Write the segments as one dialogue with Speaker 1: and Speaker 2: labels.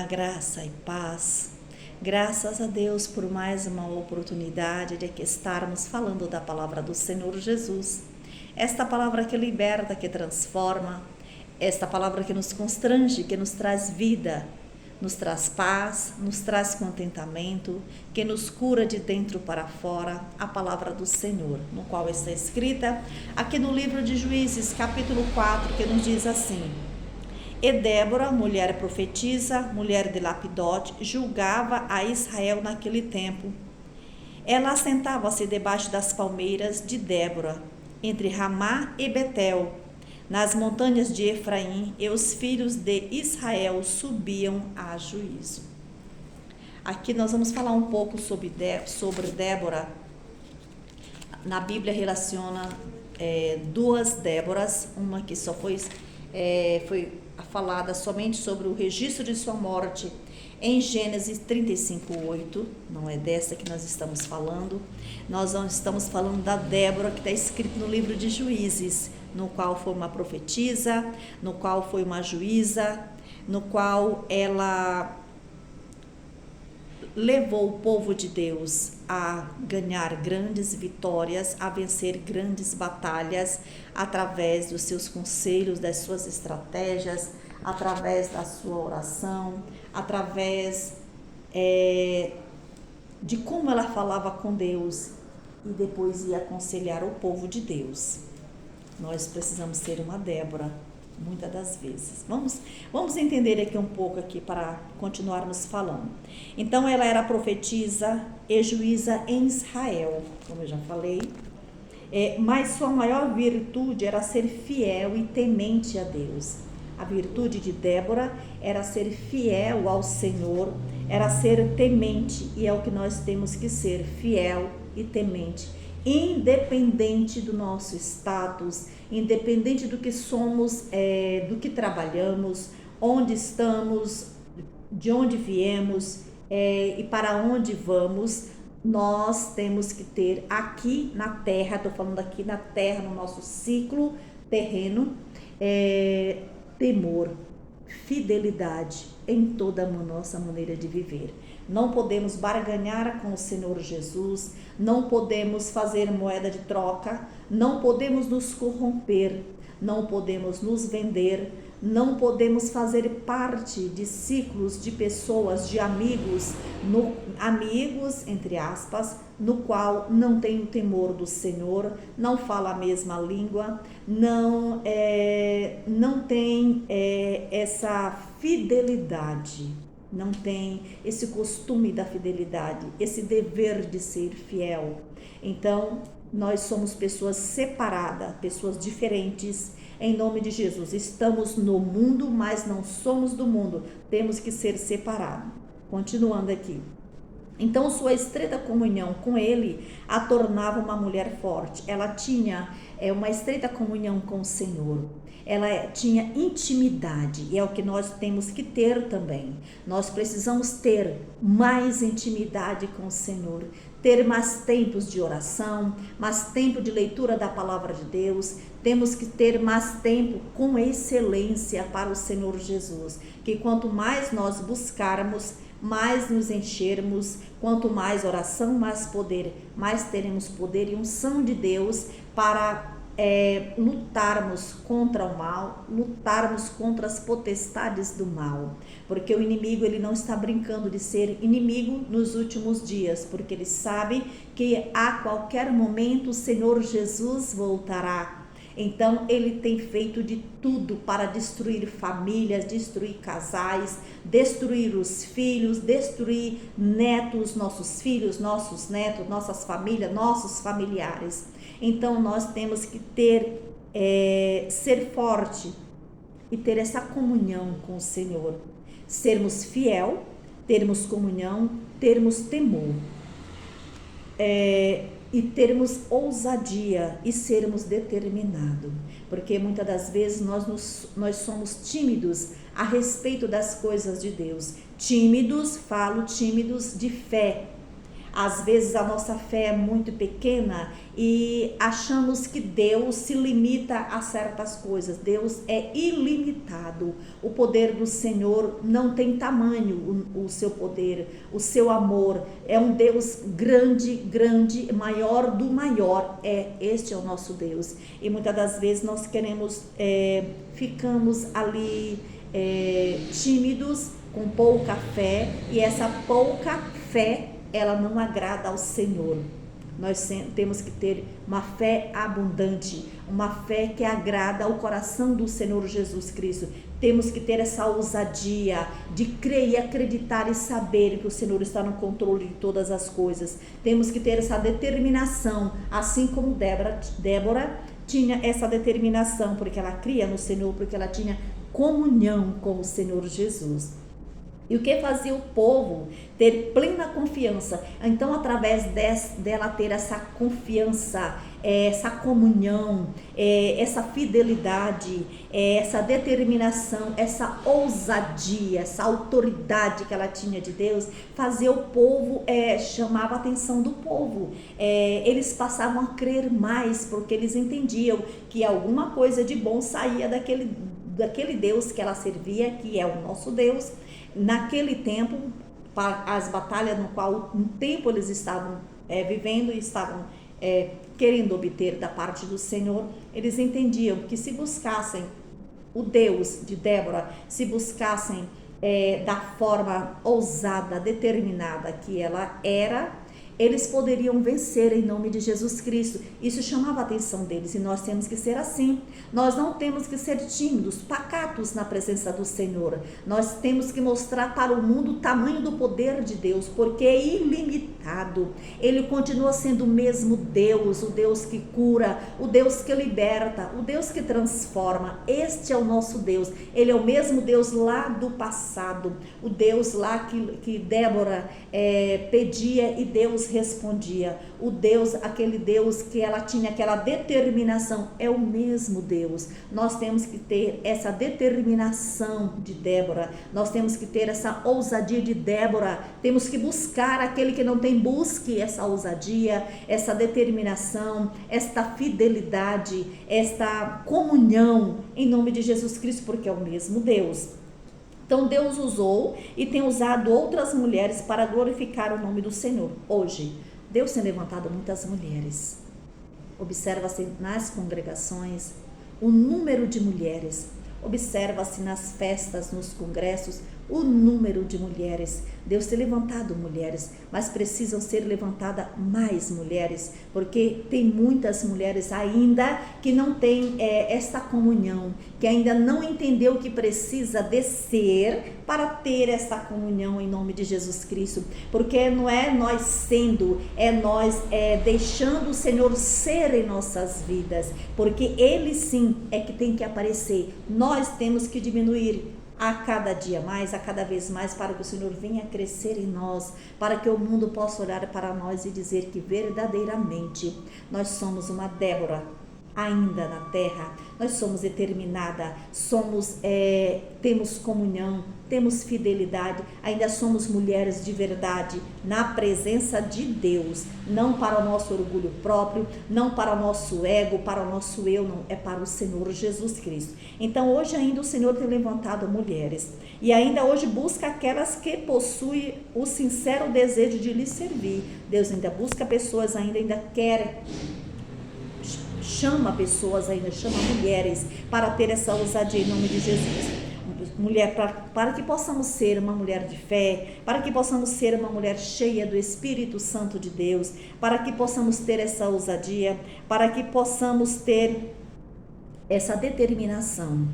Speaker 1: Graça e paz. Graças a Deus por mais uma oportunidade de aqui estarmos falando da palavra do Senhor Jesus. Esta palavra que liberta, que transforma, esta palavra que nos constrange, que nos traz vida, nos traz paz, nos traz contentamento, que nos cura de dentro para fora, a palavra do Senhor, no qual está escrita aqui no livro de Juízes, capítulo 4, que nos diz assim: E Débora, mulher profetisa, mulher de Lapidote, julgava a Israel naquele tempo. Ela assentava-se debaixo das palmeiras de Débora, entre Ramá e Betel, nas montanhas de Efraim, e os filhos de Israel subiam a juízo. Aqui nós vamos falar um pouco sobre Débora. Na Bíblia relaciona duas Déboras, uma que só foi falada somente sobre o registro de sua morte em Gênesis 35:8, não é dessa que nós estamos falando. Nós não estamos falando da Débora que está escrito no livro de Juízes, no qual foi uma profetisa, no qual foi uma juíza, no qual ela levou o povo de Deus a ganhar grandes vitórias, a vencer grandes batalhas, através dos seus conselhos, das suas estratégias, através da sua oração, através de como ela falava com Deus e depois ia aconselhar o povo de Deus. Nós precisamos ser uma Débora, muitas das vezes. Vamos entender aqui um pouco aqui para continuarmos falando. Então ela era profetisa e juíza em Israel, como eu já falei, mas sua maior virtude era ser fiel e temente a Deus. A virtude de Débora era ser fiel ao Senhor, era ser temente, e é o que nós temos que ser, fiel e temente, independente do nosso status, independente do que somos, do que trabalhamos, onde estamos, de onde viemos e para onde vamos. Nós temos que ter aqui na terra, estou falando aqui na terra, no nosso ciclo terreno, temor, fidelidade em toda a nossa maneira de viver. Não podemos barganhar com o Senhor Jesus, não podemos fazer moeda de troca, não podemos nos corromper, não podemos nos vender, não podemos fazer parte de ciclos de pessoas, de amigos, amigos, entre aspas, no qual não tem o temor do Senhor, não fala a mesma língua, não tem essa fidelidade, não tem esse costume da fidelidade, esse dever de ser fiel. Então, nós somos pessoas separadas, pessoas diferentes, em nome de Jesus. Estamos no mundo, mas não somos do mundo. Temos que ser separados. Continuando aqui. Então, sua estreita comunhão com ele a tornava uma mulher forte. Ela tinha uma estreita comunhão com o Senhor. Ela tinha intimidade, e é o que nós temos que ter também. Nós precisamos ter mais intimidade com o Senhor, ter mais tempos de oração, mais tempo de leitura da palavra de Deus. Temos que ter mais tempo com excelência para o Senhor Jesus, que quanto mais nós buscarmos, mais nos enchermos, quanto mais oração, mais poder, mais teremos poder e unção de Deus para lutarmos contra o mal, lutarmos contra as potestades do mal, porque o inimigo ele não está brincando de ser inimigo nos últimos dias, porque ele sabe que a qualquer momento o Senhor Jesus voltará. Então ele tem feito de tudo para destruir famílias, destruir casais, destruir os filhos, destruir netos, nossos filhos, nossos netos, nossas famílias, nossos familiares. Então nós temos que ser forte e ter essa comunhão com o Senhor, sermos fiel, termos comunhão, termos temor, e termos ousadia e sermos determinados, porque muitas das vezes nós somos tímidos a respeito das coisas de Deus. Tímidos de fé. Às vezes a nossa fé é muito pequena e achamos que Deus se limita a certas coisas. Deus é ilimitado. O poder do Senhor não tem tamanho, o seu poder, o seu amor. É um Deus grande, grande, maior do maior. Este é o nosso Deus. E muitas das vezes nós ficamos ali tímidos, com pouca fé, e essa pouca fé, ela não agrada ao Senhor. Nós temos que ter uma fé abundante, uma fé que agrada ao coração do Senhor Jesus Cristo. Temos que ter essa ousadia de crer e acreditar e saber que o Senhor está no controle de todas as coisas. Temos que ter essa determinação, assim como Débora tinha essa determinação, porque ela cria no Senhor, porque ela tinha comunhão com o Senhor Jesus. E o que fazia o povo? Ter plena confiança. Então, através dela ter essa confiança, essa comunhão, essa fidelidade, essa determinação, essa ousadia, essa autoridade que ela tinha de Deus, fazia o povo, chamava a atenção do povo. Eles passavam a crer mais, porque eles entendiam que alguma coisa de bom saía daquele Deus que ela servia, que é o nosso Deus. Naquele tempo, as batalhas no qual um tempo eles estavam vivendo e estavam querendo obter da parte do Senhor, eles entendiam que se buscassem o Deus de Débora, se buscassem da forma ousada, determinada que ela era, eles poderiam vencer em nome de Jesus Cristo. Isso chamava a atenção deles, e nós temos que ser assim. Nós não temos que ser tímidos, pacatos na presença do Senhor. Nós temos que mostrar para o mundo o tamanho do poder de Deus, porque é ilimitado. Ele continua sendo o mesmo Deus, o Deus que cura, o Deus que liberta, o Deus que transforma. Este é o nosso Deus. Ele é o mesmo Deus lá do passado, o Deus lá que Débora pedia e Deus respondia. O Deus, aquele Deus que ela tinha aquela determinação, é o mesmo Deus. Nós temos que ter essa determinação de Débora, nós temos que ter essa ousadia de Débora, temos que buscar aquele que não tem, busque essa ousadia, essa determinação, esta fidelidade, esta comunhão em nome de Jesus Cristo, porque é o mesmo Deus. Então Deus usou e tem usado outras mulheres para glorificar o nome do Senhor. Hoje, Deus tem levantado muitas mulheres. Observa-se nas congregações o número de mulheres. Observa-se nas festas, nos congressos, o número de mulheres. Deus tem levantado mulheres, mas precisam ser levantadas mais mulheres, porque tem muitas mulheres ainda que não têm esta comunhão, que ainda não entendeu que precisa descer para ter esta comunhão em nome de Jesus Cristo, porque não é nós sendo, é nós deixando o Senhor ser em nossas vidas, porque Ele sim é que tem que aparecer. Nós temos que diminuir a cada dia mais, a cada vez mais, para que o Senhor venha crescer em nós, para que o mundo possa olhar para nós e dizer que verdadeiramente nós somos uma Débora ainda na terra. Nós somos determinada, temos comunhão, temos fidelidade, ainda somos mulheres de verdade na presença de Deus, não para o nosso orgulho próprio, não para o nosso ego, para o nosso eu, não, é para o Senhor Jesus Cristo. Então hoje ainda o Senhor tem levantado mulheres, e ainda hoje busca aquelas que possuem o sincero desejo de lhe servir. Deus ainda busca pessoas, ainda quer, chama pessoas ainda, chama mulheres para ter essa ousadia em nome de Jesus. Mulher, para que possamos ser uma mulher de fé, para que possamos ser uma mulher cheia do Espírito Santo de Deus, para que possamos ter essa ousadia, para que possamos ter essa determinação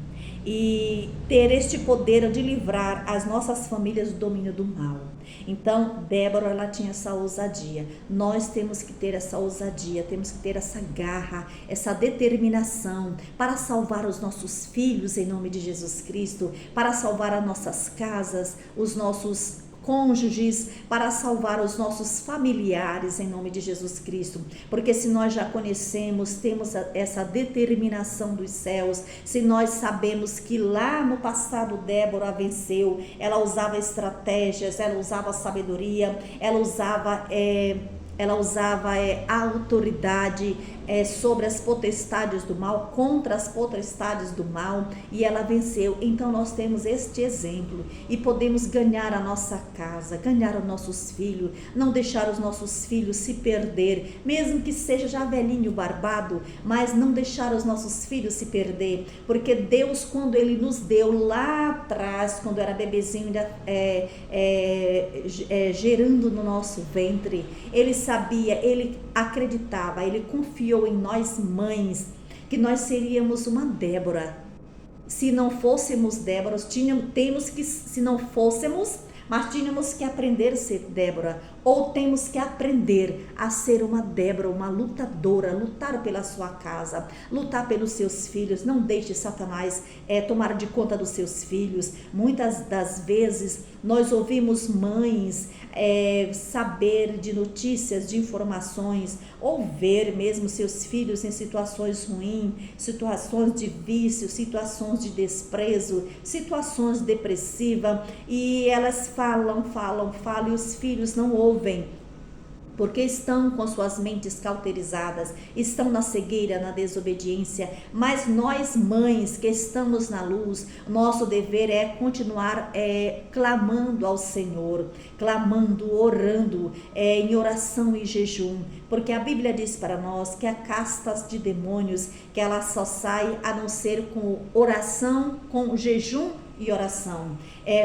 Speaker 1: e ter este poder de livrar as nossas famílias do domínio do mal. Então, Débora, ela tinha essa ousadia. Nós temos que ter essa ousadia, temos que ter essa garra, essa determinação para salvar os nossos filhos em nome de Jesus Cristo, para salvar as nossas casas, os nossos cônjuges, para salvar os nossos familiares em nome de Jesus Cristo, porque se nós já conhecemos, temos essa determinação dos céus, se nós sabemos que lá no passado Débora venceu, ela usava estratégias, ela usava sabedoria, ela usava a autoridade sobre as potestades do mal, contra as potestades do mal, e ela venceu. Então nós temos este exemplo e podemos ganhar a nossa casa, ganhar os nossos filhos, não deixar os nossos filhos se perder, mesmo que seja já velhinho, barbado, mas não deixar os nossos filhos se perder, porque Deus, quando Ele nos deu lá atrás, quando era bebezinho, gerando no nosso ventre, Ele sabia, Ele acreditava, Ele confiou em nós mães, que nós seríamos uma Débora. Se não fôssemos Déboras, mas tínhamos que aprender a ser Débora, ou temos que aprender a ser uma Débora, uma lutadora, lutar pela sua casa, lutar pelos seus filhos. Não deixe Satanás tomar de conta dos seus filhos. Muitas das vezes nós ouvimos mães saber de notícias, de informações, ou ver mesmo seus filhos em situações ruins, situações de vício, situações de desprezo, situações depressivas, e elas falam e os filhos não ouvem, porque estão com suas mentes cauterizadas, estão na cegueira, na desobediência. Mas nós mães que estamos na luz, nosso dever é continuar clamando ao Senhor, clamando, orando, em oração e jejum, porque a Bíblia diz para nós que há castas de demônios que ela só sai a não ser com oração, com jejum e oração,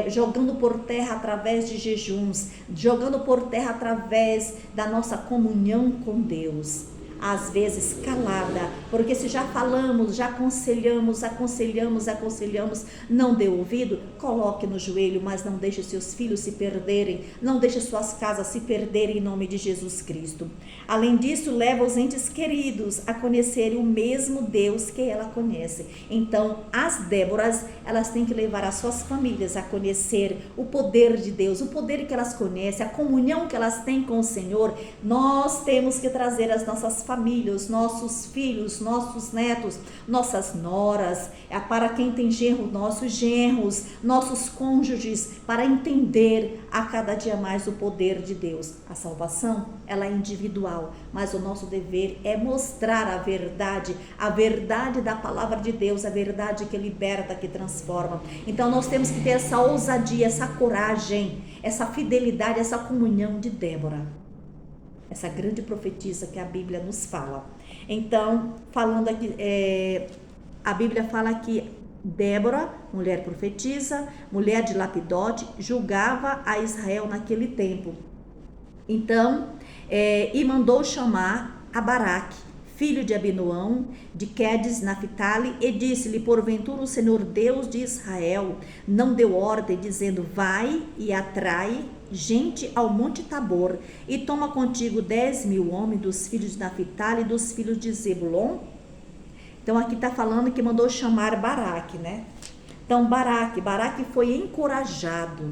Speaker 1: jogando por terra através de jejuns, jogando por terra através da nossa comunhão com Deus, às vezes calada, porque se já falamos, já aconselhamos, não deu ouvido, coloque no joelho, mas não deixe seus filhos se perderem, não deixe suas casas se perderem em nome de Jesus Cristo. Além disso, leva os entes queridos a conhecerem o mesmo Deus que ela conhece. Então, as Déboras, elas têm que levar as suas famílias a conhecer o poder de Deus, o poder que elas conhecem, a comunhão que elas têm com o Senhor. Nós temos que trazer as nossas famílias, nossos filhos, nossos netos, nossas noras, para quem tem genro, nossos genros, nossos cônjuges, para entender a cada dia mais o poder de Deus. A salvação, ela é individual, mas o nosso dever é mostrar a verdade da palavra de Deus, a verdade que liberta, que transforma. Então nós temos que ter essa ousadia, essa coragem, essa fidelidade, essa comunhão de Débora, essa grande profetisa que a Bíblia nos fala. Então, falando aqui, a Bíblia fala que Débora, mulher profetisa, mulher de Lapidote, julgava a Israel naquele tempo. Então, e mandou chamar a Baraque, filho de Abinoão, de Quedes, Naphtali, e disse-lhe: porventura o Senhor Deus de Israel não deu ordem, dizendo: vai e atrai gente ao monte Tabor, e toma contigo 10.000 homens dos filhos de Naphtali e dos filhos de Zebulon? Então aqui está falando que mandou chamar Baraque, né? Então Baraque foi encorajado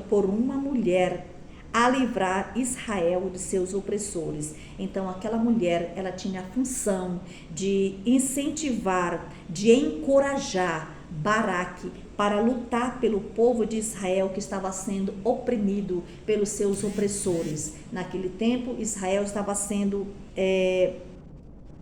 Speaker 1: por uma mulher a livrar Israel de seus opressores. Então aquela mulher, ela tinha a função de incentivar, de encorajar Baraque para lutar pelo povo de Israel que estava sendo oprimido pelos seus opressores. Naquele tempo, Israel estava sendo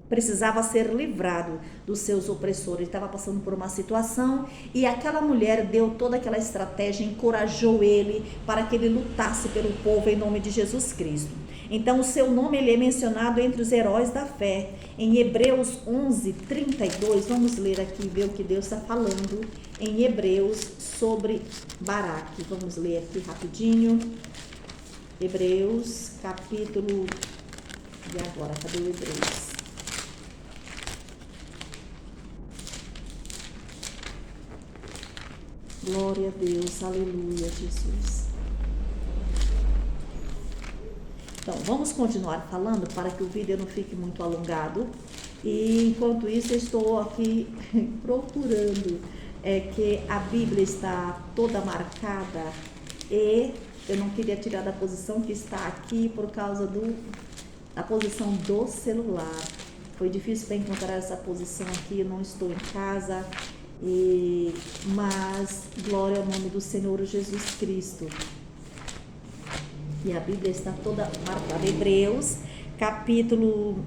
Speaker 1: precisava ser livrado dos seus opressores, estava passando por uma situação, e aquela mulher deu toda aquela estratégia, encorajou ele para que ele lutasse pelo povo em nome de Jesus Cristo. Então o seu nome ele é mencionado entre os heróis da fé, em Hebreus 11:32, vamos ler aqui e ver o que Deus está falando em Hebreus sobre Baraque. Vamos ler aqui rapidinho, Hebreus capítulo, e agora, cadê o Hebreus? Glória a Deus, aleluia, Jesus. Então, vamos continuar falando para que o vídeo não fique muito alongado. E enquanto isso, eu estou aqui procurando que a Bíblia está toda marcada e eu não queria tirar da posição que está aqui por causa da posição do celular. Foi difícil para encontrar essa posição aqui, eu não estou em casa, mas glória ao nome do Senhor Jesus Cristo. E a Bíblia está toda marcada. Hebreus, capítulo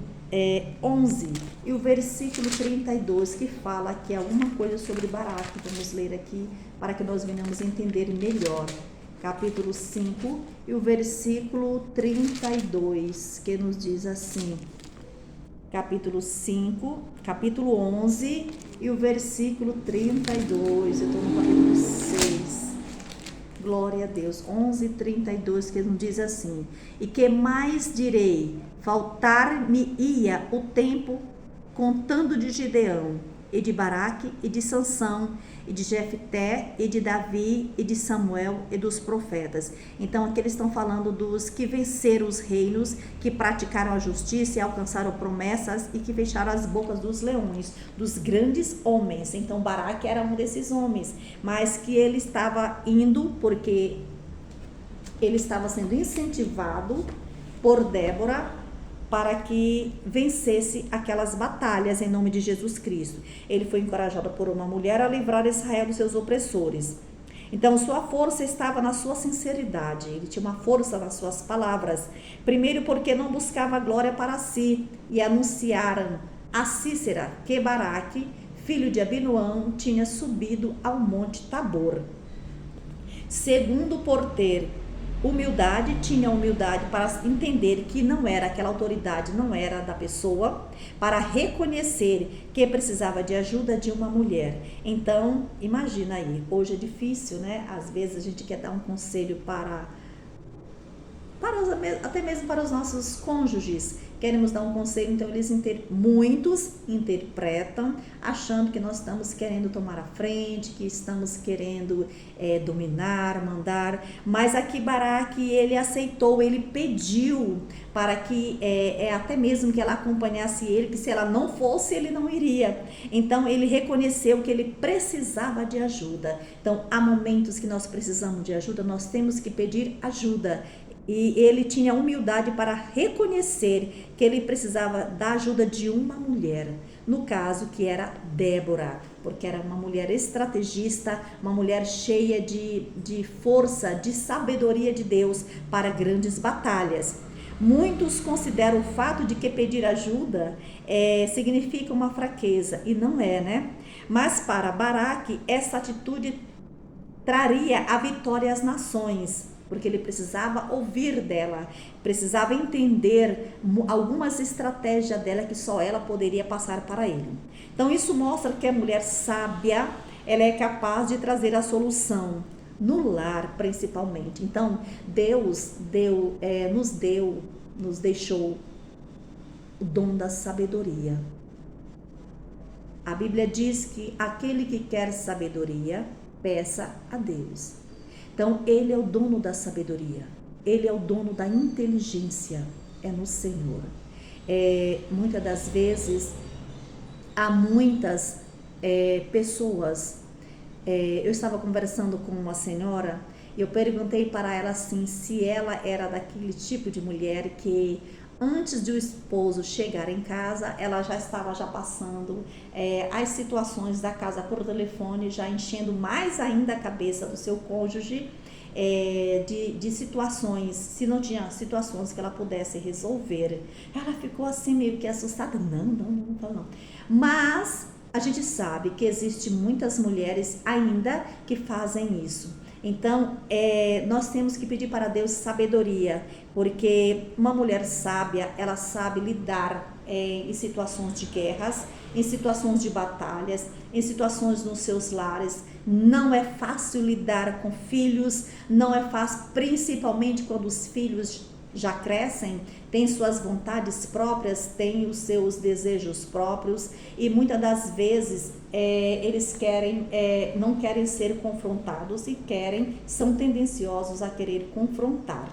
Speaker 1: 11, e o versículo 32, que fala aqui alguma coisa sobre Baraque. Vamos ler aqui para que nós venhamos entender melhor. Capítulo 5 e o versículo 32, que nos diz assim, capítulo 11 e o versículo 32, eu estou no capítulo 6, glória a Deus, 11:32, que nos diz assim, e que mais direi, faltar-me-ia o tempo contando de Gideão, e de Baraque, e de Sansão, e de Jefté, e de Davi, e de Samuel, e dos profetas. Então aqui eles estão falando dos que venceram os reinos, que praticaram a justiça e alcançaram promessas, e que fecharam as bocas dos leões, dos grandes homens. Então Baraque era um desses homens, mas que ele estava indo porque ele estava sendo incentivado por Débora para que vencesse aquelas batalhas em nome de Jesus Cristo. Ele foi encorajado por uma mulher a livrar Israel dos seus opressores. Então, sua força estava na sua sinceridade, ele tinha uma força nas suas palavras. Primeiro, porque não buscava glória para si, e anunciaram a Cícera que Baraque, filho de Abinoão, tinha subido ao monte Tabor. Segundo, por ter humildade, tinha humildade para entender que não era aquela autoridade, não era da pessoa, para reconhecer que precisava de ajuda de uma mulher. Então, imagina aí, hoje é difícil, né? Às vezes a gente quer dar um conselho até mesmo para os nossos cônjuges, queremos dar um conselho, então muitos interpretam achando que nós estamos querendo tomar a frente, que estamos querendo dominar, mandar, mas aqui Baraque, ele aceitou, ele pediu para que até mesmo que ela acompanhasse ele, que se ela não fosse, ele não iria. Então ele reconheceu que ele precisava de ajuda. Então há momentos que nós precisamos de ajuda, nós temos que pedir ajuda. E ele tinha humildade para reconhecer que ele precisava da ajuda de uma mulher, no caso que era Débora, porque era uma mulher estrategista, uma mulher cheia de força, de sabedoria de Deus para grandes batalhas. Muitos consideram o fato de que pedir ajuda significa uma fraqueza, e não é, né? Mas para Baraque, essa atitude traria a vitória às nações, porque ele precisava ouvir dela, precisava entender algumas estratégias dela que só ela poderia passar para ele. Então isso mostra que a mulher sábia, ela é capaz de trazer a solução, no lar principalmente. Então Deus nos deixou o dom da sabedoria. A Bíblia diz que aquele que quer sabedoria, peça a Deus. Então, ele é o dono da sabedoria, ele é o dono da inteligência, é no Senhor. Muitas das vezes, há muitas pessoas, eu estava conversando com uma senhora, e eu perguntei para ela assim, se ela era daquele tipo de mulher que antes de o esposo chegar em casa, ela já estava passando as situações da casa por telefone, já enchendo mais ainda a cabeça do seu cônjuge de situações, se não tinha situações que ela pudesse resolver. Ela ficou assim meio que assustada, não. Mas a gente sabe que existe muitas mulheres ainda que fazem isso. Então, nós temos que pedir para Deus sabedoria, porque uma mulher sábia, ela sabe lidar em situações de guerras, em situações de batalhas, em situações nos seus lares. Não é fácil lidar com filhos, não é fácil, principalmente quando os filhos já crescem, têm suas vontades próprias, têm os seus desejos próprios, e muitas das vezes eles não querem ser confrontados e são tendenciosos a querer confrontar.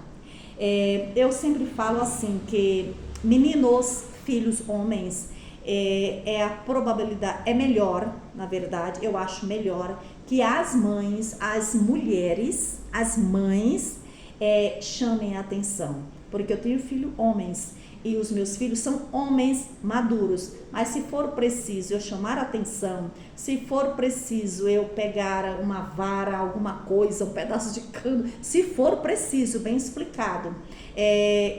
Speaker 1: Eu sempre falo assim que meninos, filhos, homens, a probabilidade é melhor, na verdade, eu acho melhor que as mães, as mulheres, as mães chamem a atenção, porque eu tenho filhos homens e os meus filhos são homens maduros, mas se for preciso eu chamar a atenção, se for preciso eu pegar uma vara, alguma coisa, um pedaço de cano, se for preciso, bem explicado,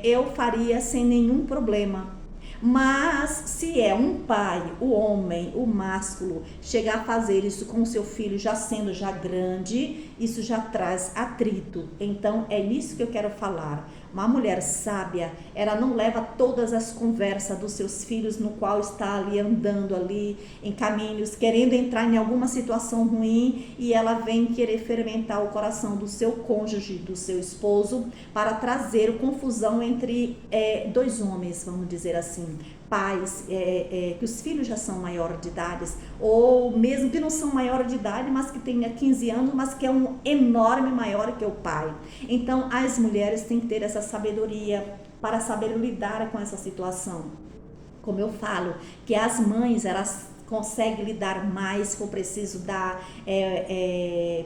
Speaker 1: eu faria sem nenhum problema. Mas se é um pai, o homem, o másculo, chegar a fazer isso com o seu filho já sendo já grande, isso já traz atrito. Então é nisso que eu quero falar. Uma mulher sábia, ela não leva todas as conversas dos seus filhos no qual está ali andando ali em caminhos, querendo entrar em alguma situação ruim, e ela vem querer fermentar o coração do seu cônjuge, do seu esposo, para trazer confusão entre dois homens, vamos dizer assim. Pais, que os filhos já são maiores de idade, ou mesmo que não são maiores de idade, mas que tenha 15 anos, mas que é um enorme maior que o pai. Então, as mulheres têm que ter essa sabedoria para saber lidar com essa situação. Como eu falo, que as mães, elas conseguem lidar mais, se for preciso dar,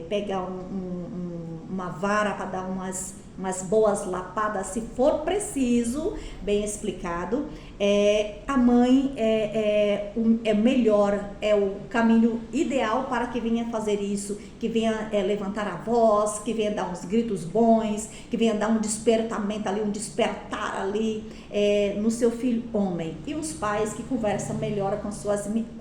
Speaker 1: pegar uma vara para dar umas boas lapadas, se for preciso, bem explicado. A mãe é melhor, é o caminho ideal para que venha fazer isso, que venha levantar a voz, que venha dar uns gritos bons, que venha dar um despertamento ali, um despertar ali no seu filho homem. E os pais que conversam melhor com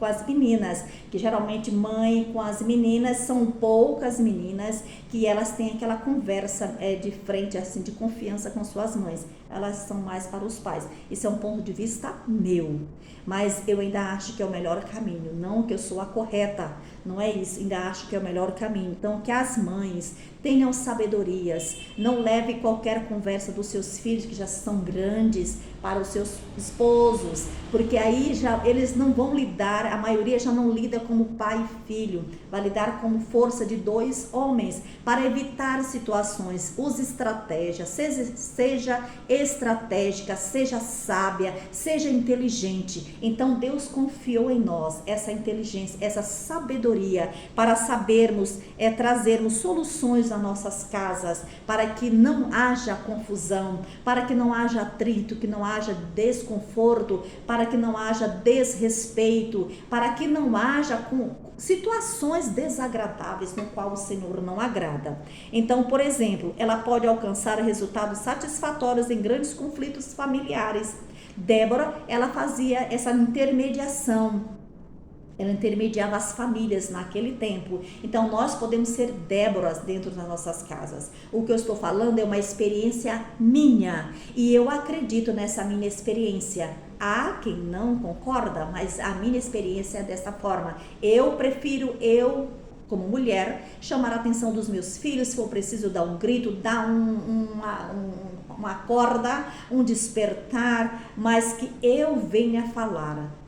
Speaker 1: as meninas, que geralmente mãe com as meninas, são poucas meninas que elas têm aquela conversa de frente, assim, de confiança com suas mães. Elas são mais para os pais. Isso é um ponto de vista meu, mas eu ainda acho que é o melhor caminho, não que eu sou a correta, não é isso, ainda acho que é o melhor caminho. Então, que as mães tenham sabedorias, não leve qualquer conversa dos seus filhos que já são grandes para os seus esposos, porque aí já eles não vão lidar, a maioria já não lida como pai e filho, vai lidar como força de dois homens, para evitar situações. Use estratégia, seja estratégica, seja sábia, seja inteligente. Então Deus confiou em nós essa inteligência, essa sabedoria para sabermos trazermos soluções às nossas casas, para que não haja confusão, para que não haja atrito, que não haja desconforto, para que não haja desrespeito, para que não haja situações desagradáveis no qual o Senhor não agrada. Então, por exemplo, ela pode alcançar resultados satisfatórios em grandes conflitos familiares. Débora, ela fazia essa intermediação. Ela intermediava as famílias naquele tempo. Então, nós podemos ser Déboras dentro das nossas casas. O que eu estou falando é uma experiência minha. E eu acredito nessa minha experiência. Há quem não concorda, mas a minha experiência é dessa forma. Eu prefiro, como mulher, chamar a atenção dos meus filhos, se for preciso dar um grito, dar uma corda, um despertar, mas que eu venha falar.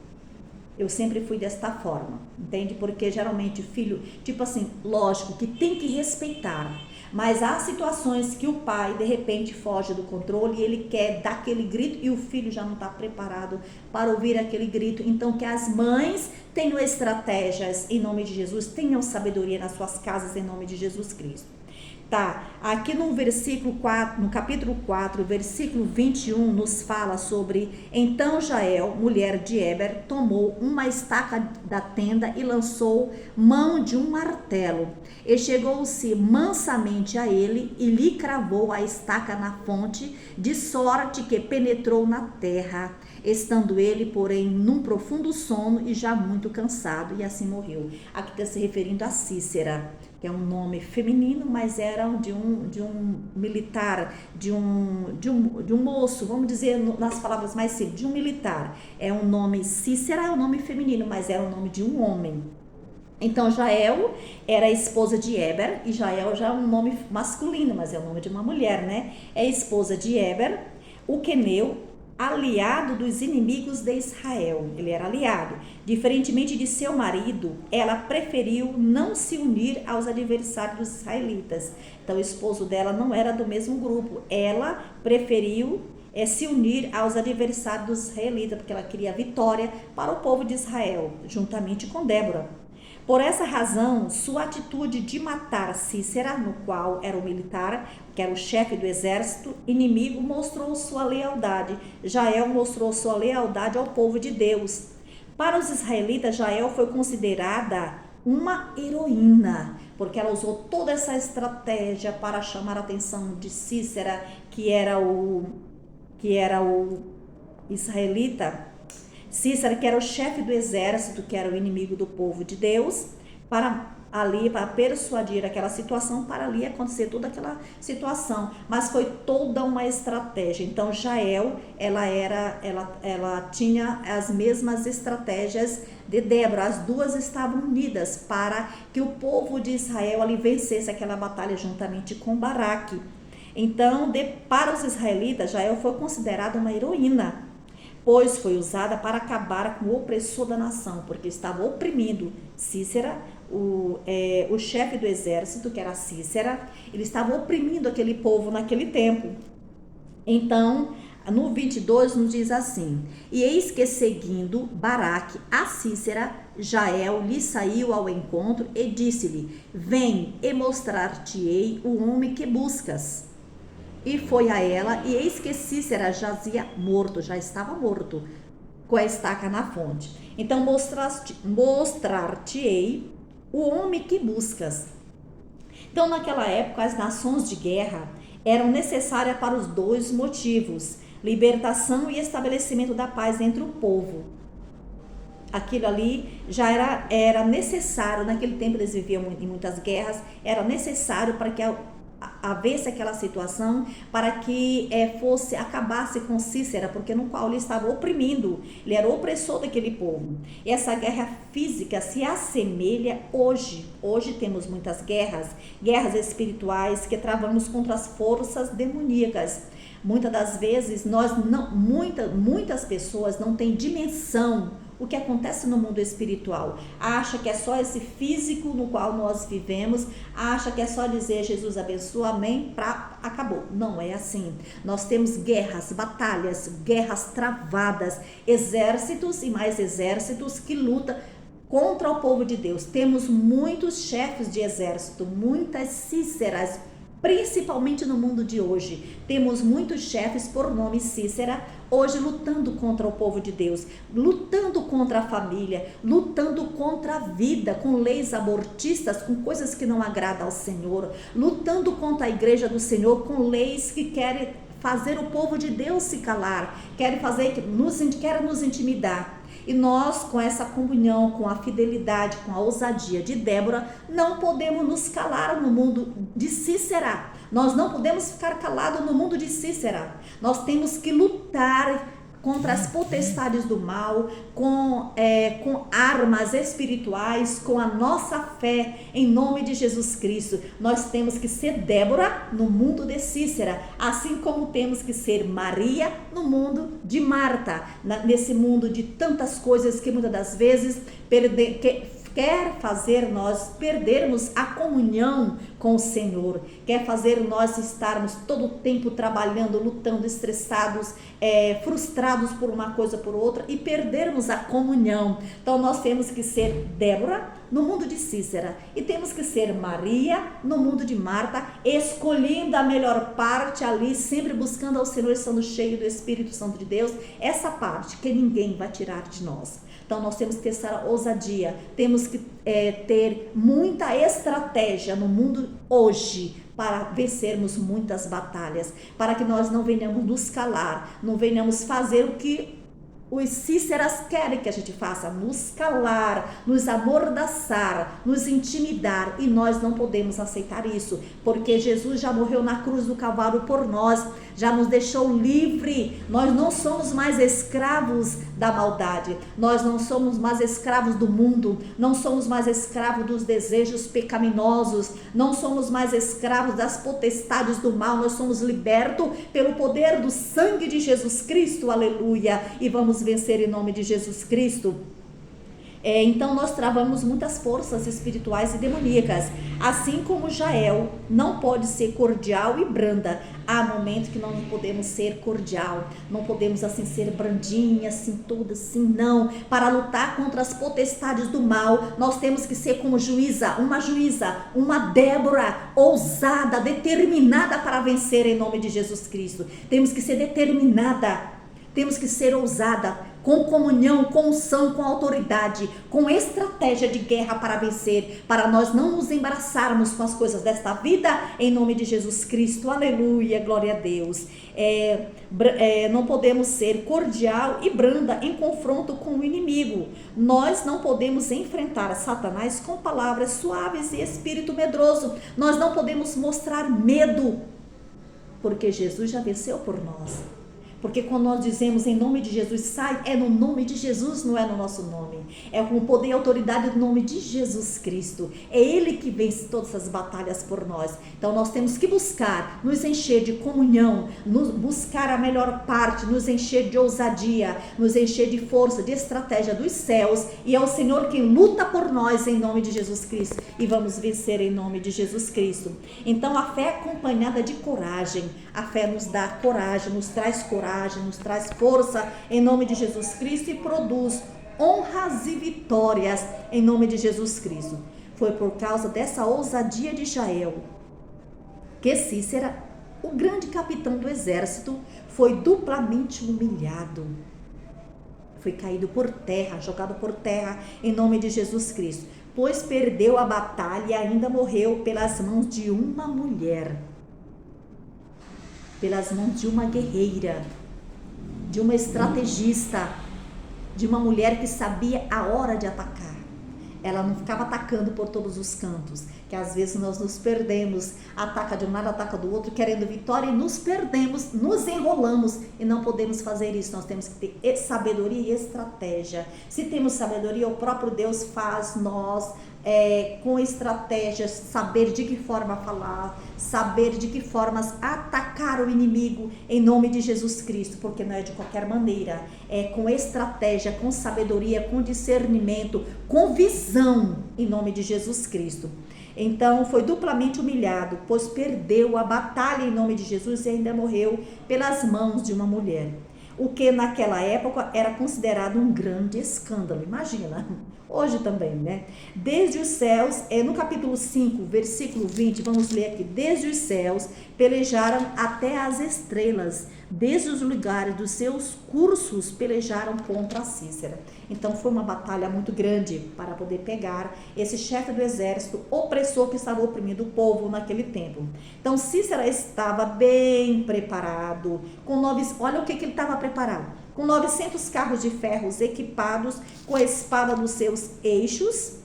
Speaker 1: Eu sempre fui desta forma, entende? Porque geralmente filho, tipo assim, lógico que tem que respeitar, mas há situações que o pai de repente foge do controle e ele quer dar aquele grito e o filho já não está preparado para ouvir aquele grito. Então, que as mães tenham estratégias em nome de Jesus, tenham sabedoria nas suas casas em nome de Jesus Cristo. Tá, aqui no versículo 4, no capítulo 4, versículo 21, nos fala sobre: então Jael, mulher de Heber, tomou uma estaca da tenda e lançou mão de um martelo, e chegou-se mansamente a ele e lhe cravou a estaca na fonte, de sorte que penetrou na terra, estando ele, porém, num profundo sono e já muito cansado, e assim morreu. Aqui está se referindo a Cícera, que é um nome feminino, mas era de um militar, de um moço, vamos dizer nas palavras mais simples, de um militar. É um nome, Cícera é um nome feminino, mas era o nome de um homem. Então, Jael era a esposa de Heber, e Jael já é um nome masculino, mas é o nome de uma mulher, né? É a esposa de Heber, o queneu, aliado dos inimigos de Israel. Ele era aliado. Diferentemente de seu marido, ela preferiu não se unir aos adversários dos israelitas. Então, o esposo dela não era do mesmo grupo. Ela preferiu se unir aos adversários dos israelitas, porque ela queria vitória para o povo de Israel, juntamente com Débora. Por essa razão, sua atitude de matar Cícera, no qual era o militar, que era o chefe do exército inimigo, mostrou sua lealdade. Jael mostrou sua lealdade ao povo de Deus. Para os israelitas, Jael foi considerada uma heroína, porque ela usou toda essa estratégia para chamar a atenção de Cícera, que era o israelita. Cícera, que era o chefe do exército, que era o inimigo do povo de Deus, para persuadir aquela situação, para ali acontecer toda aquela situação. Mas foi toda uma estratégia. Então Jael, ela tinha as mesmas estratégias de Débora. As duas estavam unidas para que o povo de Israel ali vencesse aquela batalha juntamente com Baraque. Então, para os israelitas, Jael foi considerada uma heroína, pois foi usada para acabar com o opressor da nação, porque estava oprimindo Cícera, o chefe do exército, que era Cícera, ele estava oprimindo aquele povo naquele tempo. Então, no 22 nos diz assim: e eis que seguindo Baraque a Cícera, Jael lhe saiu ao encontro e disse-lhe: vem e mostrar-te-ei o homem que buscas. E foi a ela, e eis que Cícera jazia morto, já estava morto, com a estaca na fonte. Então mostrar-te-ei o homem que buscas. Então naquela época as nações de guerra eram necessárias para os dois motivos: libertação e estabelecimento da paz entre o povo. Aquilo ali já era necessário, naquele tempo eles viviam em muitas guerras, era necessário para que havesse aquela situação, para que acabasse com Cícera, porque no qual ele estava oprimindo, ele era o opressor daquele povo. E essa guerra física se assemelha hoje. Hoje temos muitas guerras espirituais que travamos contra as forças demoníacas. Muitas das vezes muitas pessoas não têm dimensão o que acontece no mundo espiritual. Acha que é só esse físico no qual nós vivemos, acha que é só dizer Jesus abençoa, amém, acabou. Não é assim. Nós temos guerras, batalhas, guerras travadas, exércitos e mais exércitos que lutam contra o povo de Deus. Temos muitos chefes de exército, muitas Cíceras, principalmente no mundo de hoje. Temos muitos chefes por nome Cícera, hoje lutando contra o povo de Deus, lutando contra a família, lutando contra a vida, com leis abortistas, com coisas que não agradam ao Senhor, lutando contra a igreja do Senhor, com leis que querem fazer o povo de Deus se calar, querem nos intimidar. E nós, com essa comunhão, com a fidelidade, com a ousadia de Débora, não podemos nos calar no mundo de Cícera. Nós não podemos ficar calados no mundo de Cícera. Nós temos que lutar contra as potestades do mal, com armas espirituais, com a nossa fé, em nome de Jesus Cristo. Nós temos que ser Débora no mundo de Cícera, assim como temos que ser Maria no mundo de Marta, nesse mundo de tantas coisas que muitas das vezes quer fazer nós perdermos a comunhão com o Senhor, quer fazer nós estarmos todo o tempo trabalhando, lutando, estressados, frustrados por uma coisa ou por outra e perdermos a comunhão. Então nós temos que ser Débora no mundo de Cícera e temos que ser Maria no mundo de Marta, escolhendo a melhor parte ali, sempre buscando ao Senhor, estando cheio do Espírito Santo de Deus, essa parte que ninguém vai tirar de nós. Então nós temos que ter essa ousadia, temos que ter muita estratégia no mundo hoje para vencermos muitas batalhas, para que nós não venhamos nos calar, não venhamos fazer o que os Cíceras querem que a gente faça, nos calar, nos amordaçar, nos intimidar, e nós não podemos aceitar isso, porque Jesus já morreu na cruz do Calvário por nós, já nos deixou livre. Nós não somos mais escravos da maldade, nós não somos mais escravos do mundo, não somos mais escravos dos desejos pecaminosos, não somos mais escravos das potestades do mal, nós somos libertos pelo poder do sangue de Jesus Cristo, aleluia, e vamos vencer em nome de Jesus Cristo. Então nós travamos muitas forças espirituais e demoníacas. Assim como Jael não pode ser cordial e branda, há momentos que nós não podemos ser cordial, não podemos assim ser brandinha, assim toda assim, não. Para lutar contra as potestades do mal, nós temos que ser como juíza, uma Débora ousada, determinada para vencer em nome de Jesus Cristo. Temos que ser determinada, temos que ser ousada, com comunhão, com unção, com autoridade, com estratégia de guerra para vencer, para nós não nos embaraçarmos com as coisas desta vida, em nome de Jesus Cristo, aleluia, glória a Deus. Não podemos ser cordial e branda em confronto com o inimigo. Nós não podemos enfrentar Satanás com palavras suaves e espírito medroso. Nós não podemos mostrar medo, porque Jesus já venceu por nós. Porque quando nós dizemos em nome de Jesus, sai, é no nome de Jesus, não é no nosso nome. É com o poder e autoridade do nome de Jesus Cristo. É Ele que vence todas as batalhas por nós. Então nós temos que buscar, nos encher de comunhão, buscar a melhor parte, nos encher de ousadia, nos encher de força, de estratégia dos céus. E é o Senhor quem luta por nós em nome de Jesus Cristo. E vamos vencer em nome de Jesus Cristo. Então a fé é acompanhada de coragem. A fé nos dá coragem, nos traz coragem, nos traz força em nome de Jesus Cristo e produz honras e vitórias em nome de Jesus Cristo. Foi por causa dessa ousadia de Jael que Cícera, o grande capitão do exército, foi duplamente humilhado. Foi caído por terra, jogado por terra em nome de Jesus Cristo, pois perdeu a batalha e ainda morreu pelas mãos de uma mulher. Pelas mãos de uma guerreira, de uma estrategista, de uma mulher que sabia a hora de atacar. Ela não ficava atacando por todos os cantos, que às vezes nós nos perdemos, ataca de um lado, ataca do outro, querendo vitória e nos perdemos, nos enrolamos e não podemos fazer isso. Nós temos que ter sabedoria e estratégia. Se temos sabedoria, o próprio Deus faz nós com estratégias, saber de que forma falar, saber de que formas atacar o inimigo em nome de Jesus Cristo, porque não é de qualquer maneira, é com estratégia, com sabedoria, com discernimento, com visão em nome de Jesus Cristo. Então foi duplamente humilhado, pois perdeu a batalha em nome de Jesus e ainda morreu pelas mãos de uma mulher. O que naquela época era considerado um grande escândalo. Imagina, hoje também, né? Desde os céus, no capítulo 5, versículo 20, vamos ler aqui. Desde os céus pelejaram até as estrelas, desde os lugares dos seus cursos pelejaram contra Cícera. Então foi uma batalha muito grande para poder pegar esse chefe do exército opressor que estava oprimindo o povo naquele tempo. Então Cícera estava bem preparado, olha o que ele estava preparado, com 900 carros de ferro equipados com a espada nos seus eixos,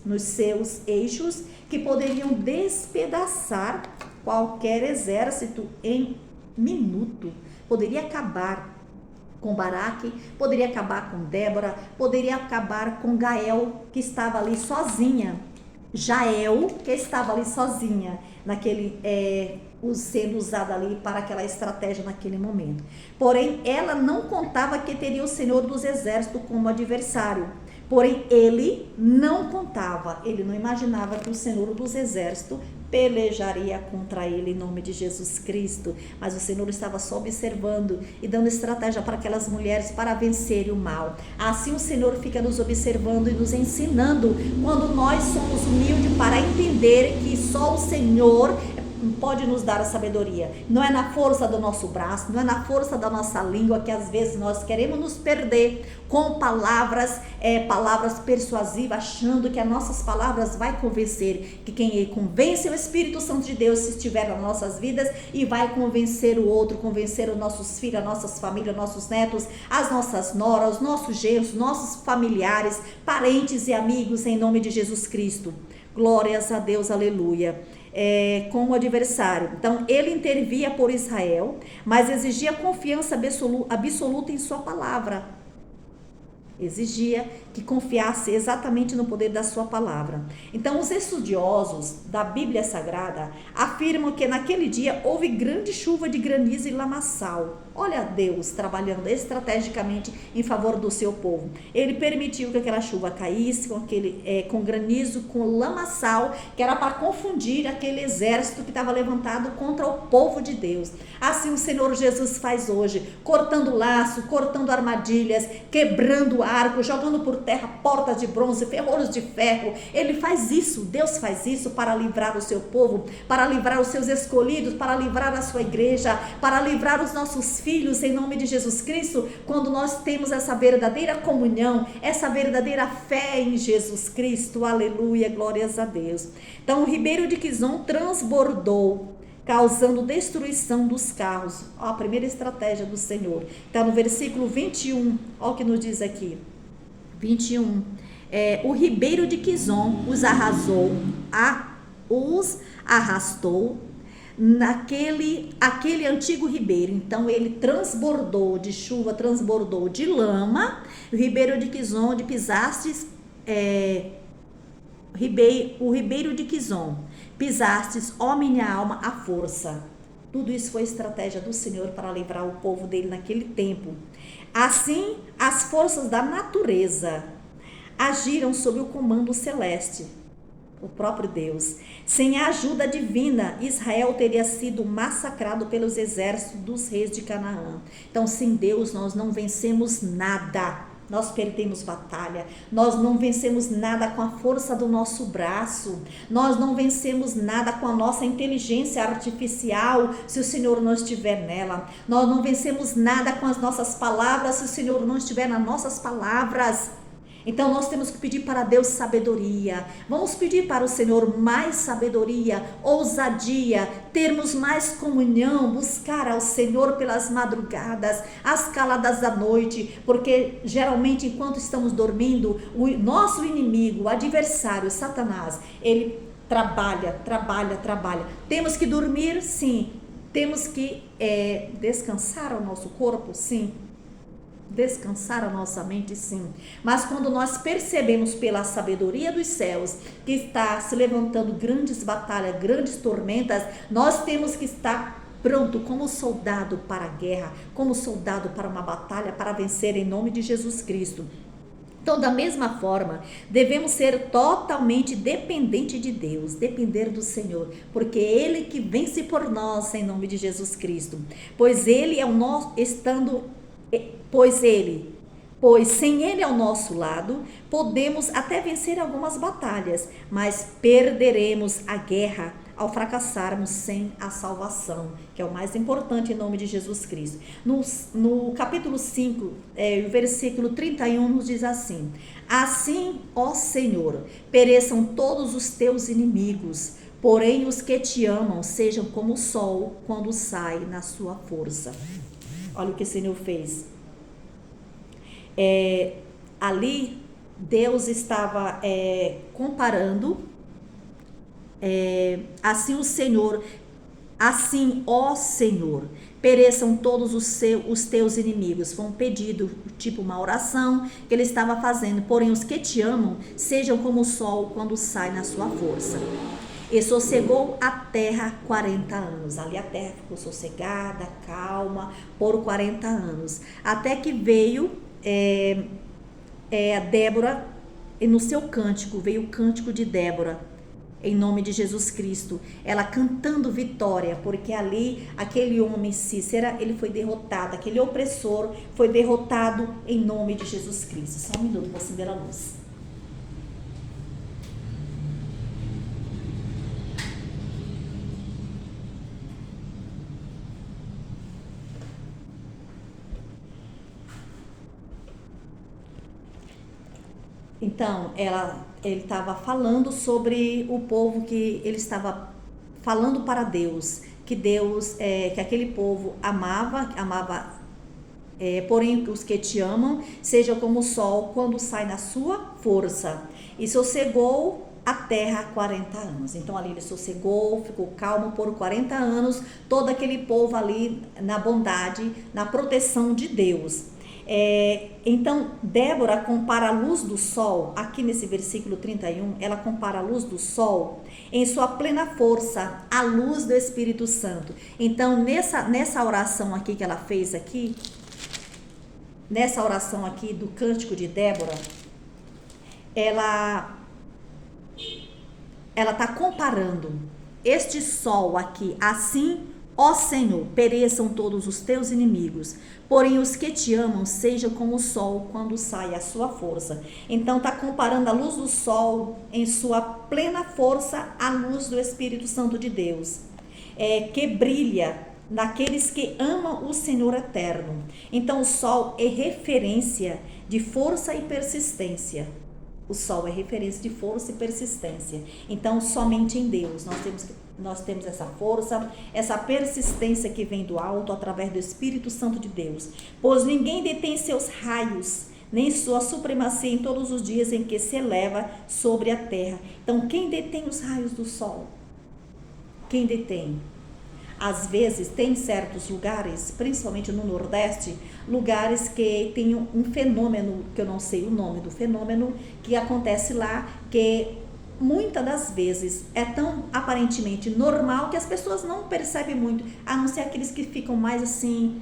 Speaker 1: que poderiam despedaçar qualquer exército em minuto. Poderia acabar com Baraque, poderia acabar com Débora, poderia acabar com Gael, que estava ali sozinha. Jael, que estava ali sozinha, sendo usada ali para aquela estratégia naquele momento. Porém, ela não contava que teria o Senhor dos Exércitos como adversário. Porém, ele não contava, ele não imaginava que o Senhor dos Exércitos pelejaria contra ele em nome de Jesus Cristo. Mas o Senhor estava só observando e dando estratégia para aquelas mulheres para vencerem o mal. Assim o Senhor fica nos observando e nos ensinando quando nós somos humildes para entender que só o Senhor pode nos dar a sabedoria. Não é na força do nosso braço, não é na força da nossa língua que às vezes nós queremos nos perder com palavras persuasivas, achando que as nossas palavras vai convencer, que quem convence é o Espírito Santo de Deus se estiver nas nossas vidas e vai convencer o outro, convencer os nossos filhos, as nossas famílias, nossos netos, as nossas noras, os nossos genros, nossos familiares, parentes e amigos em nome de Jesus Cristo. Glórias a Deus, aleluia. Com o adversário. Então, ele intervia por Israel, mas exigia confiança absoluta em sua palavra. Exigia que confiasse exatamente no poder da sua palavra. Então, os estudiosos da Bíblia Sagrada afirmam que naquele dia houve grande chuva de granizo e lamaçal. Olha Deus trabalhando estrategicamente em favor do seu povo. Ele permitiu que aquela chuva caísse com granizo, com lamaçal, que era para confundir aquele exército que estava levantado contra o povo de Deus. Assim o Senhor Jesus faz hoje, cortando laço, cortando armadilhas, quebrando arco, jogando por terra portas de bronze, ferrolhos de ferro. Ele faz isso, Deus faz isso para livrar o seu povo, para livrar os seus escolhidos, para livrar a sua igreja, para livrar os nossos filhos, em nome de Jesus Cristo, quando nós temos essa verdadeira comunhão, essa verdadeira fé em Jesus Cristo. Aleluia, glórias a Deus. Então o ribeiro de Quizon transbordou, causando destruição dos carros. Ó, a primeira estratégia do Senhor. Está no versículo 21, ó o que nos diz aqui. 21. O ribeiro de Quizon os arrastou aquele antigo ribeiro. Então ele transbordou de chuva, transbordou de lama. O ribeiro de Quizon, onde pisastes, o ribeiro de Quizon, pisastes, ó minha alma, a força. Tudo isso foi estratégia do Senhor para livrar o povo dele naquele tempo. Assim, as forças da natureza agiram sob o comando celeste, o próprio Deus. Sem a ajuda divina, Israel teria sido massacrado pelos exércitos dos reis de Canaã. Então, sem Deus, nós não vencemos nada. Nós perdemos batalha, nós não vencemos nada com a força do nosso braço, nós não vencemos nada com a nossa inteligência artificial, se o Senhor não estiver nela. Nós não vencemos nada com as nossas palavras, se o Senhor não estiver nas nossas palavras. Então nós temos que pedir para Deus sabedoria. Vamos pedir para o Senhor mais sabedoria, ousadia, termos mais comunhão, buscar ao Senhor pelas madrugadas, às caladas da noite, porque geralmente enquanto estamos dormindo, o nosso inimigo, o adversário, Satanás, ele trabalha. Temos que dormir? Sim. Temos que descansar o nosso corpo? Sim. Descansar a nossa mente, sim. Mas quando nós percebemos pela sabedoria dos céus que está se levantando grandes batalhas, grandes tormentas, nós temos que estar pronto como soldado para a guerra, como soldado para uma batalha, para vencer em nome de Jesus Cristo. Então, da mesma forma, devemos ser totalmente dependentes de Deus, depender do Senhor, porque é Ele que vence por nós em nome de Jesus Cristo. Pois Ele é o nosso, Pois sem Ele ao nosso lado, podemos até vencer algumas batalhas, mas perderemos a guerra ao fracassarmos sem a salvação, que é o mais importante em nome de Jesus Cristo. No capítulo 5, o versículo 31 nos diz assim: assim, ó Senhor, pereçam todos os teus inimigos, porém os que te amam sejam como o sol quando sai na sua força. Olha o que o Senhor fez. Ali Deus estava comparando, assim o Senhor, assim ó Senhor, pereçam todos os teus inimigos. Foi um pedido, tipo uma oração que ele estava fazendo, porém os que te amam sejam como o sol quando sai na sua força. E sossegou a terra 40 anos. Ali a terra ficou sossegada, calma, por 40 anos. Até que veio a Débora, e no seu cântico, veio o cântico de Débora, em nome de Jesus Cristo. Ela cantando vitória, porque ali aquele homem Cícera, ele foi derrotado, aquele opressor foi derrotado em nome de Jesus Cristo. Só um minuto para acender a luz. Então, ele estava falando sobre o povo, que ele estava falando para Deus, que que aquele povo amava, porém os que te amam sejam como o sol quando sai na sua força. E sossegou a terra 40 anos. Então ali ele sossegou, ficou calmo por 40 anos, todo aquele povo ali na bondade, na proteção de Deus. Então, Débora compara a luz do sol, aqui nesse versículo 31, ela compara a luz do sol em sua plena força, a luz do Espírito Santo. Então, nessa oração aqui que ela fez aqui, nessa oração aqui do Cântico de Débora, ela está comparando este sol aqui, assim, ó Senhor, pereçam todos os teus inimigos, porém os que te amam sejam como o sol quando sai a sua força. Então está comparando a luz do sol em sua plena força à luz do Espírito Santo de Deus, que brilha naqueles que amam o Senhor eterno. Então o sol é referência de força e persistência. O sol é referência de força e persistência. Então, somente em Deus nós temos essa força, essa persistência que vem do alto através do Espírito Santo de Deus. Pois ninguém detém seus raios, nem sua supremacia em todos os dias em que se eleva sobre a terra. Então, quem detém os raios do sol? Quem detém? Às vezes, tem certos lugares, principalmente no Nordeste, lugares que tem um fenômeno, que eu não sei o nome do fenômeno, que acontece lá, que muitas das vezes é tão aparentemente normal que as pessoas não percebem muito, a não ser aqueles que ficam mais assim,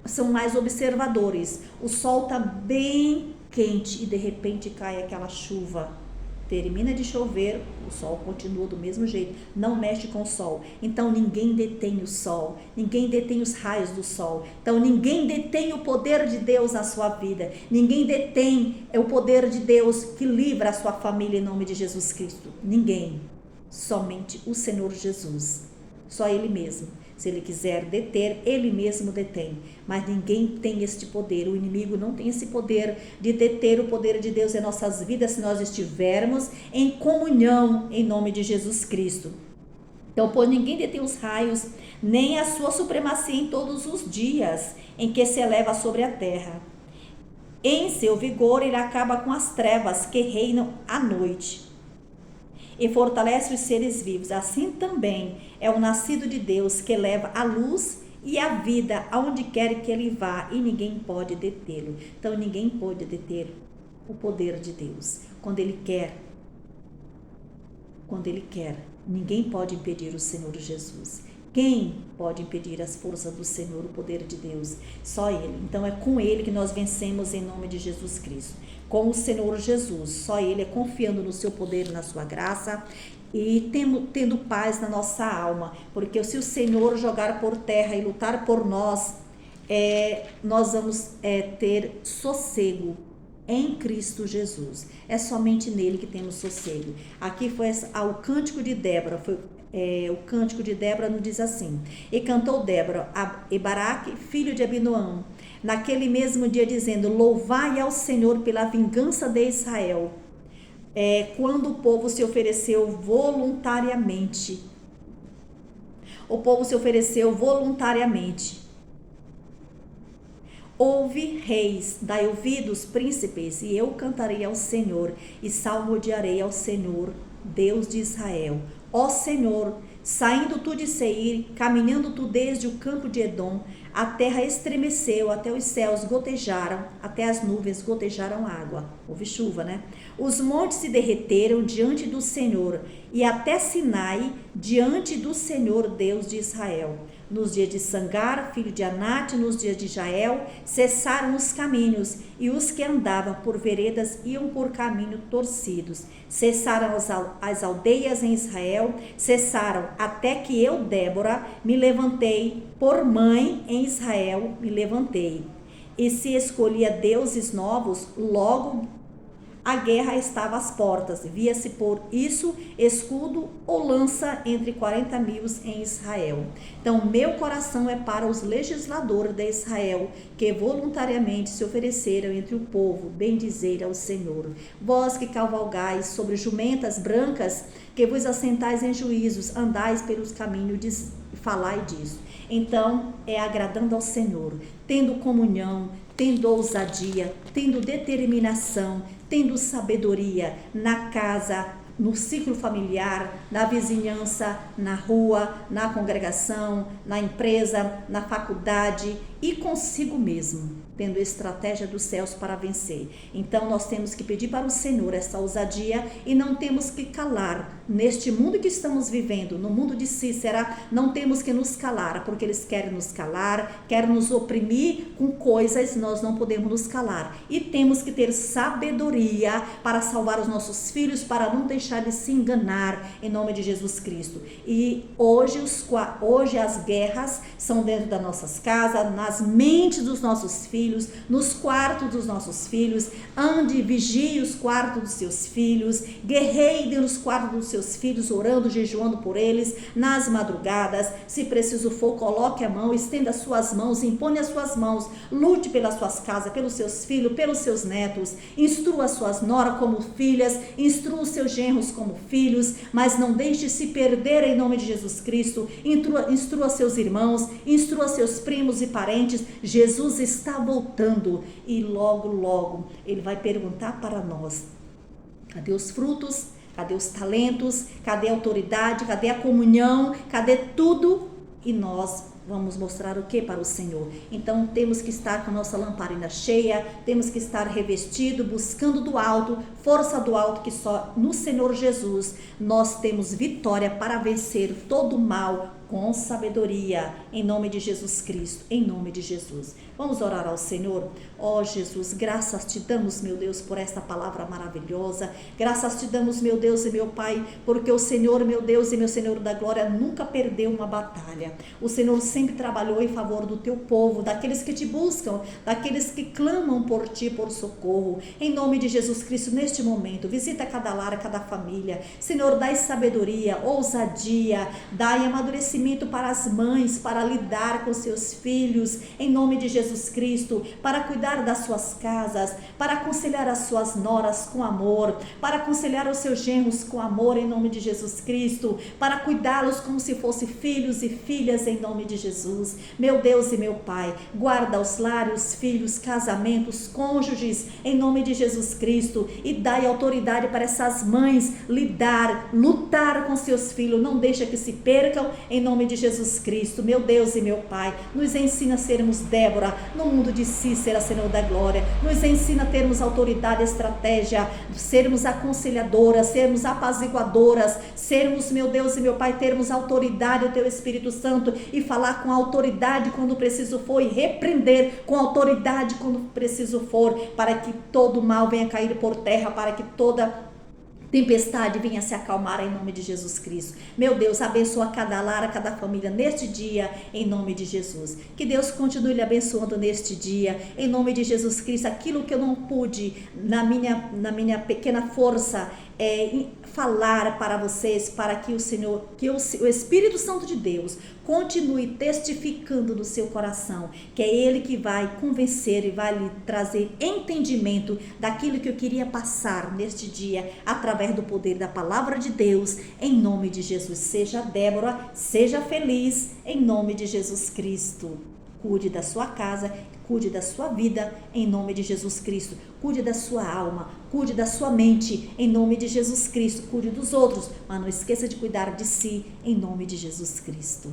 Speaker 1: são mais observadores. O sol está bem quente e de repente cai aquela chuva. Termina de chover, o sol continua do mesmo jeito, não mexe com o sol. Então ninguém detém o sol, ninguém detém os raios do sol. Então ninguém detém o poder de Deus na sua vida, ninguém detém o poder de Deus que livra a sua família em nome de Jesus Cristo. Ninguém, somente o Senhor Jesus, só Ele mesmo. Se Ele quiser deter, Ele mesmo detém. Mas ninguém tem este poder. O inimigo não tem esse poder de deter o poder de Deus em nossas vidas se nós estivermos em comunhão em nome de Jesus Cristo. Então, pois ninguém detém os raios, nem a sua supremacia em todos os dias em que se eleva sobre a terra. Em seu vigor, Ele acaba com as trevas que reinam à noite e fortalece os seres vivos. Assim também é o nascido de Deus, que leva a luz e a vida aonde quer que ele vá, e ninguém pode detê-lo. Então ninguém pode deter o poder de Deus. Quando ele quer, ninguém pode impedir o Senhor Jesus. Quem pode impedir as forças do Senhor, o poder de Deus? Só Ele. Então é com Ele que nós vencemos em nome de Jesus Cristo. Com o Senhor Jesus, só Ele, é confiando no seu poder e na sua graça e tendo paz na nossa alma. Porque se o Senhor jogar por terra e lutar por nós, nós vamos ter sossego em Cristo Jesus. É somente nele que temos sossego. Aqui foi o cântico de Débora, o cântico de Débora nos diz assim: e cantou Débora a Baraque, filho de Abinoam, naquele mesmo dia, dizendo: louvai ao Senhor pela vingança de Israel. Quando o povo se ofereceu voluntariamente. O povo se ofereceu voluntariamente. Ouve, reis, dai ouvidos, príncipes, e eu cantarei ao Senhor, e salmodiarei ao Senhor, Deus de Israel. Ó Senhor, saindo tu de Seir, caminhando tu desde o campo de Edom, a terra estremeceu, até os céus gotejaram, até as nuvens gotejaram água. Houve chuva, né? Os montes se derreteram diante do Senhor, e até Sinai, diante do Senhor, Deus de Israel. Nos dias de Sangar, filho de Anate, nos dias de Jael, cessaram os caminhos, e os que andavam por veredas iam por caminho torcidos. Cessaram as aldeias em Israel, cessaram até que eu, Débora, me levantei, por mãe em Israel me levantei. E se escolhia deuses novos, logo a guerra estava às portas, via-se por isso escudo ou lança entre 40.000 em Israel. Então, meu coração é para os legisladores de Israel, que voluntariamente se ofereceram entre o povo, bendizer ao Senhor. Vós que cavalgais sobre jumentas brancas, que vos assentais em juízos, andais pelos caminhos, falai disso. Então, agradando ao Senhor, tendo comunhão, tendo ousadia, tendo determinação, tendo sabedoria na casa, no ciclo familiar, na vizinhança, na rua, na congregação, na empresa, na faculdade, e consigo mesmo, tendo estratégia dos céus para vencer. Então nós temos que pedir para o Senhor essa ousadia e não temos que calar neste mundo que estamos vivendo, no mundo de Cícera, não temos que nos calar, porque eles querem nos calar, querem nos oprimir com coisas, nós não podemos nos calar. E temos que ter sabedoria para salvar os nossos filhos, para não deixar de se enganar, em nome de Jesus Cristo. E hoje as guerras são dentro das nossas casas, nas mentes dos nossos filhos, nos quartos dos nossos filhos. Ande, vigie os quartos dos seus filhos, guerreie nos quartos dos seus filhos, orando, jejuando por eles, nas madrugadas. Se preciso for, coloque a mão, estenda as suas mãos, impõe as suas mãos, lute pelas suas casas, pelos seus filhos, pelos seus netos, instrua as suas noras como filhas, instrua os seus genros como filhos, mas não deixe se perder em nome de Jesus Cristo. Instrua seus irmãos, instrua seus primos e parentes. Jesus está voltando e logo, logo ele vai perguntar para nós: cadê os frutos? Cadê os talentos? Cadê a autoridade? Cadê a comunhão? Cadê tudo? E nós vamos mostrar o que para o Senhor? Então temos que estar com a nossa lamparina cheia, temos que estar revestido, buscando do alto, força do alto, que só no Senhor Jesus nós temos vitória para vencer todo o mal com sabedoria, em nome de Jesus Cristo, em nome de Jesus. Vamos orar ao Senhor. Ó Jesus, graças te damos, meu Deus, por esta palavra maravilhosa. Graças te damos, meu Deus e meu Pai, porque o Senhor, meu Deus e meu Senhor da glória, nunca perdeu uma batalha. O Senhor sempre trabalhou em favor do teu povo, daqueles que te buscam, daqueles que clamam por ti, por socorro. Em nome de Jesus Cristo, neste momento, visita cada lar, cada família. Senhor, dai sabedoria, ousadia, dai amadurecimento para as mães, para lidar com seus filhos, em nome de Jesus Cristo, para cuidar das suas casas, para aconselhar as suas noras com amor, para aconselhar os seus genros com amor, em nome de Jesus Cristo, para cuidá-los como se fossem filhos e filhas, em nome de Jesus. Meu Deus e meu Pai, guarda os lares, filhos, casamentos, cônjuges, em nome de Jesus Cristo, e dai autoridade para essas mães lutar com seus filhos, não deixa que se percam, em nome de Jesus Cristo. Meu Deus e meu Pai, nos ensina a sermos Débora no mundo de Cícera, Senhor da glória. Nos ensina a termos autoridade, estratégia, sermos aconselhadoras, sermos apaziguadoras, sermos, meu Deus e meu Pai, termos autoridade, o teu Espírito Santo, e falar com autoridade quando preciso for, e repreender com autoridade quando preciso for, para que todo mal venha cair por terra, para que toda tempestade venha se acalmar, em nome de Jesus Cristo. Meu Deus, abençoa cada lar, cada família neste dia, em nome de Jesus. Que Deus continue lhe abençoando neste dia, em nome de Jesus Cristo. Aquilo que eu não pude na minha pequena força falar para vocês, para que o Senhor, que o Espírito Santo de Deus continue testificando no seu coração, que é Ele que vai convencer e vai lhe trazer entendimento daquilo que eu queria passar neste dia, através do poder da palavra de Deus, em nome de Jesus. Seja Débora, seja feliz, em nome de Jesus Cristo. Cuide da sua casa, cuide da sua vida, em nome de Jesus Cristo. Cuide da sua alma, cuide da sua mente, em nome de Jesus Cristo. Cuide dos outros, mas não esqueça de cuidar de si, em nome de Jesus Cristo.